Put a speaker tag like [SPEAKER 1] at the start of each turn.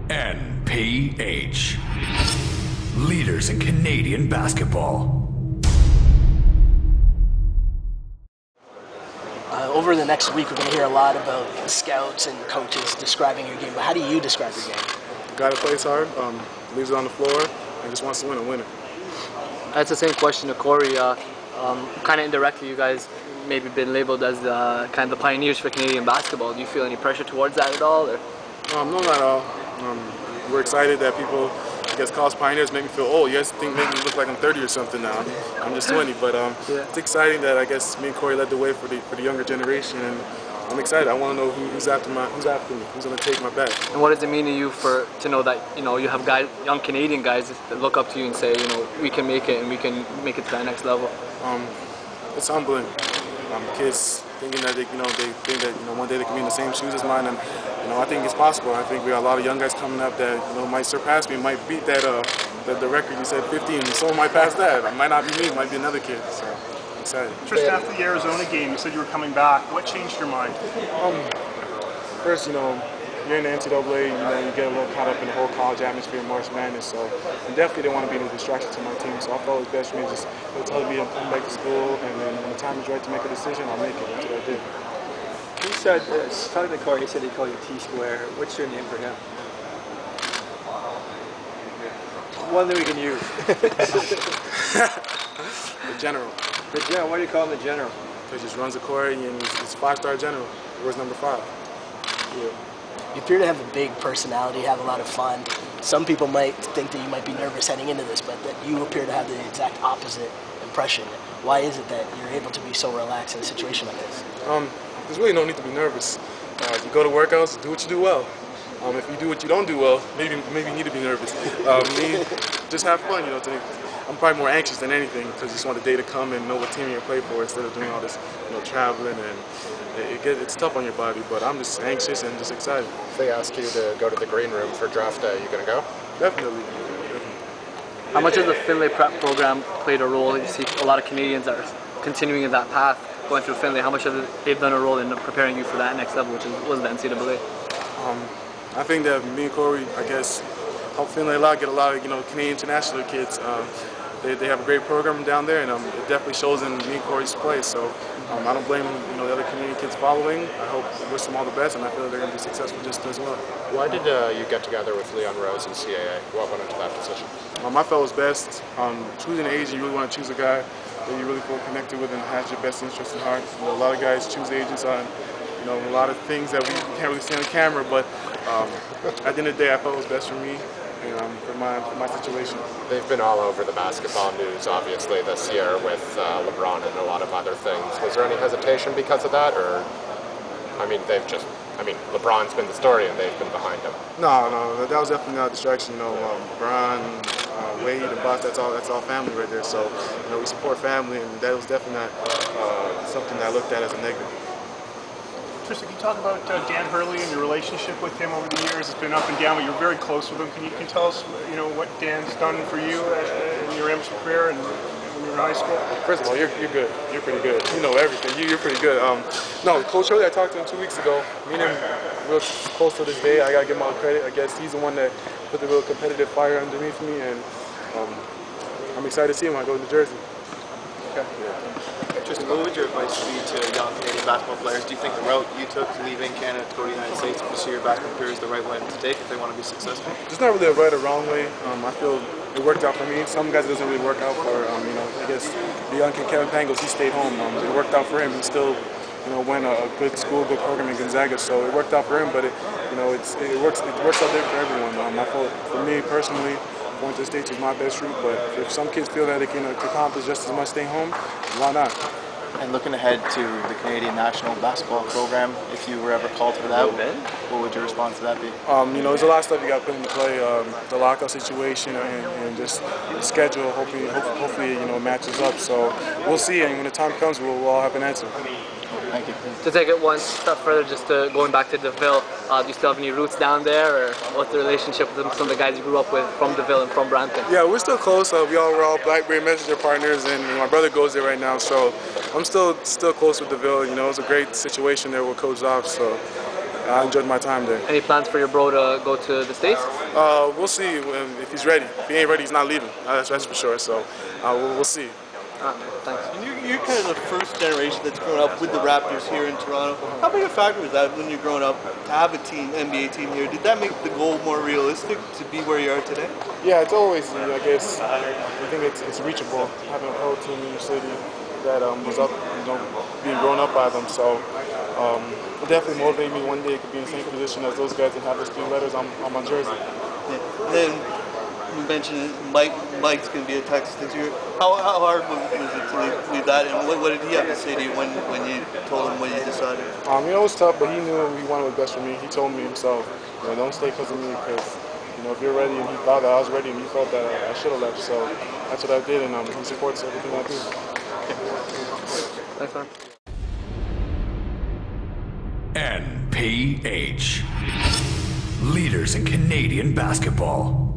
[SPEAKER 1] NPH. Leaders in Canadian basketball.
[SPEAKER 2] Over the next week, we're going to hear a lot about scouts and coaches describing your game. But how do you describe your game?
[SPEAKER 3] The guy that plays hard, leaves it on the floor, and just wants to win a winner.
[SPEAKER 4] That's the same question to Corey. Kind of indirectly, you guys maybe been labeled as kind of the pioneers for Canadian basketball. Do you feel any pressure towards that at all? Or?
[SPEAKER 3] No, not at all. We're excited that people, I guess, call us pioneers, make me feel old. You guys make me look like I'm 30 or something now. I'm just 20, but It's exciting that I guess me and Corey led the way for the younger generation, and I'm excited. I want to know who's after me, who's going to take my bet.
[SPEAKER 4] And what does it mean to you to know that you have guys, young Canadian guys that look up to you and say, we can make it and we can make it to that next level?
[SPEAKER 3] It's humbling. Kids thinking that they think that one day they can be in the same shoes as mine, and I think it's possible. I think we got a lot of young guys coming up that might surpass me, might beat that the record you said 15, and someone might pass that. It might not be me, it might be another kid. So I'm excited.
[SPEAKER 5] Tristan, after the Arizona game, you said you were coming back. What changed your mind?
[SPEAKER 3] First, you're in the NCAA, you get a little caught up in the whole college atmosphere, March Madness, so I definitely didn't want to be any distraction to my team, so I thought it was best for me to just tell me I'm coming back to school, and then when the time is right to make a decision, I'll make it. That's what I did.
[SPEAKER 6] He said, talking to Corey, he said he'd call you T-Square. What's your name for him? One that we can use.
[SPEAKER 3] The General.
[SPEAKER 6] The General, why do you call him the General?
[SPEAKER 3] Because he just runs the court, and he's a 5-star general. Where's number 5? Yeah.
[SPEAKER 2] You appear to have a big personality, have a lot of fun. Some people might think that you might be nervous heading into this, but that you appear to have the exact opposite impression. Why is it that you're able to be so relaxed in a situation like this?
[SPEAKER 3] There's really no need to be nervous. You go to workouts, do what you do well. If you do what you don't do well, maybe you need to be nervous. Just have fun, I'm probably more anxious than anything because I just want the day to come and know what team you're going to play for instead of doing all this, traveling, and it's tough on your body. But I'm just anxious and just excited.
[SPEAKER 7] If they ask you to go to the green room for draft day, you going to go?
[SPEAKER 3] Definitely.
[SPEAKER 4] How much has the Finlay prep program played a role? You see a lot of Canadians are continuing in that path, going through Finlay. How much have they've done a role in preparing you for that next level, which was the NCAA?
[SPEAKER 3] I think that me and Corey, I guess, help Finlay a lot, get a lot of Canadian international kids. They have a great program down there, and it definitely shows in me and Corey's play. So I don't blame the other Canadian kids following. I hope wish them all the best, and I feel they're going to be successful just as well.
[SPEAKER 7] Why did you get together with Leon Rose and CAA? What went into that decision?
[SPEAKER 3] I felt it was best. Choosing an agent, you really want to choose a guy that you really feel connected with and has your best interest in heart. A lot of guys choose agents on a lot of things that we can't really see on the camera, but at the end of the day, I felt it was best for me and for my situation.
[SPEAKER 7] They've been all over the basketball news, obviously, this year with LeBron and a lot of other things. Was there any hesitation because of that, or LeBron's been the story and they've been behind him?
[SPEAKER 3] No, that was definitely not a distraction. LeBron, Wade, and Boss, that's all family right there. So we support family, and that was definitely not something that I looked at as a negative.
[SPEAKER 5] Tristan, can you talk about Dan Hurley and your relationship with him over the years? It's been up and down, but you're very close with him. Can you tell us, what Dan's done for you in your amateur career and when you were in high school?
[SPEAKER 3] First of all, you're good. You're pretty good. You know everything. You're pretty good. No, Coach Hurley, I talked to him 2 weeks ago. Me and him real close to this day. I gotta give him all the credit. I guess he's the one that put the real competitive fire underneath me, and I'm excited to see him when I go to New Jersey.
[SPEAKER 6] Okay. Tristan, what would your advice be to young Canadian basketball players? Do you think the route you took, leaving Canada to go to the United States to pursue your basketball career, is the right one to take if they want to be successful?
[SPEAKER 3] There's not really a right or wrong way. I feel it worked out for me. Some guys it doesn't really work out for. I guess the young kid Kevin Pangos, he stayed home. It worked out for him. He still, went a good school, good program in Gonzaga, so it worked out for him. But it works out there for everyone. I feel for me personally, going to the States is my best route, but if some kids feel that they can accomplish just as much staying home, why not?
[SPEAKER 6] And looking ahead to the Canadian national basketball program, if you were ever called for that, what would your response to that be?
[SPEAKER 3] There's a lot of stuff you got to put into play. The lockout situation and just the schedule. Hopefully, it matches up. So we'll see, and when the time comes, we'll all have an answer.
[SPEAKER 4] Thank you. To take it one step further, just going back to DeVille, do you still have any roots down there, or what's the relationship with some of the guys you grew up with from DeVille and from Brampton?
[SPEAKER 3] Yeah, we're still close. We're all BlackBerry Messenger partners, and my brother goes there right now, so I'm still close with DeVille. It was a great situation there with Coach Zoff, so I enjoyed my time there.
[SPEAKER 4] Any plans for your bro to go to the States?
[SPEAKER 3] We'll see if he's ready. If he ain't ready, he's not leaving. That's for sure. So we'll see.
[SPEAKER 4] Thanks.
[SPEAKER 8] And you're kind of the first generation that's grown up with the Raptors here in Toronto. How big a factor was that when you're growing up to have a team, NBA team here? Did that make the goal more realistic to be where you are today?
[SPEAKER 3] Yeah, it's always, I guess, I think it's reachable, having a pro team in your city that was up, being grown up by them. So it definitely motivated me one day it could be in the same position as those guys and have those 3 letters on my jersey.
[SPEAKER 8] Yeah. Then you mentioned Mike's going to be at Texas this year. How hard was it to leave that, and what did he have to say to you when you told him what you decided?
[SPEAKER 3] It was tough, but he knew he wanted what's best for me. He told me himself, don't stay because of me, because if you're ready, and he thought that I was ready, and he felt that I should have left. So that's what I did, and he supports everything I do.
[SPEAKER 4] Thanks, man.
[SPEAKER 1] NPH. Leaders in Canadian basketball.